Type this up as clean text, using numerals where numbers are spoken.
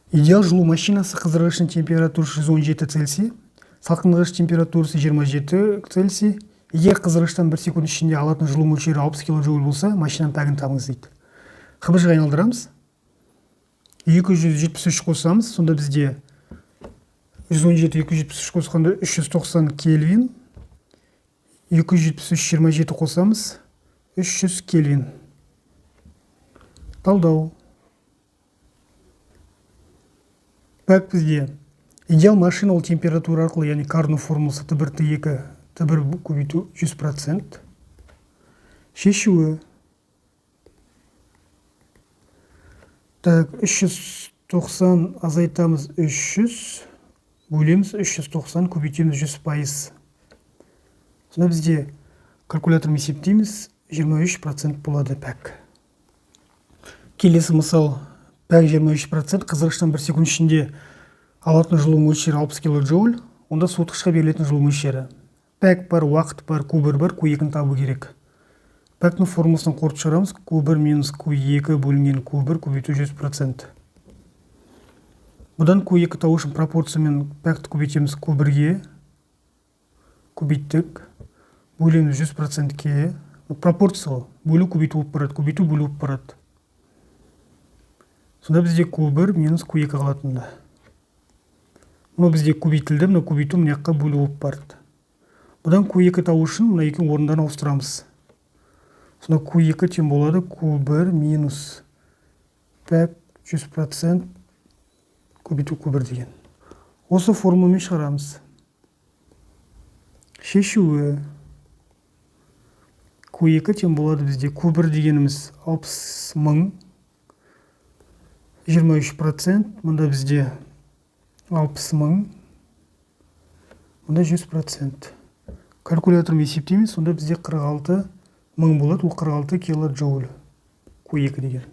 Идеал жылу машинасы қыздырғышының температурасы 117 Цельсий, салқындырғыш температурасы 27 Цельсий. Егер қыздырғыштан 1 секунд ішінде алатын жылу мөлшері 60 килоджоуль болса, машинаның пәгін табыңыз дейді. ХБЖ-ға айналдырамыз. 273 қосамыз, сонда бізде 117-273 қосқанда 390 Кельвин. 273-27 қосамыз, 300 Кельвин. Талдау. Пәк бізде идеал машина ол температура арқылы, яғни Карно формуласы Т1, Т2, Т1 көбейту 100%. Шешуі. Так, 390 азайтамыз 300, бөлеміз 390, көбейтеміз 100%. Сонда бізде калькулятормен есептейміз, 23% болады пәк. Келесі мысал, пәк 23%, қыздырғыштан 1 секунд ішінде алатын жылу мөлшері 60 килоджоуль, онда суытқышқа берілетін жылу мөлшері. Пәк бар, уақыт бар, Q1 бар, Q2-ні табу керек. Пәктің формуласын қорытып шығарамыз, Q1 минус Q2 бөлінген Q1 көбейту 100%. Бұдан Q2 табу үшін пропорциямен пәкті көбейтеміз Q1-ге, көбейттік, бөлеміз 100%-ке, пропорция бөлу көбейту болып барады, көбейту бөлу болып барады. Сонда бізде Q1 минус Q2 қалатында. Мұны бізде көбейтілді, мұны көбейту мұнаққа бөлу болып барды. Бұдан Q2 табу үшін мұна екеуін орындарын ауыстырамыз. Сонда Q2 тең болады Q1 минус пәк 100% көбейту Q1 деген. Осы формуламен шығарамыз. Шешуі. Q2 тең болады бізде Q1 дегеніміз 60 мың, 23%, мұнда бізде 60 мың, мұнда 100%. Калькулятормен есептейміз, сонда бізде 46 мың болады, ол 46 килоджоуль Q2 деген.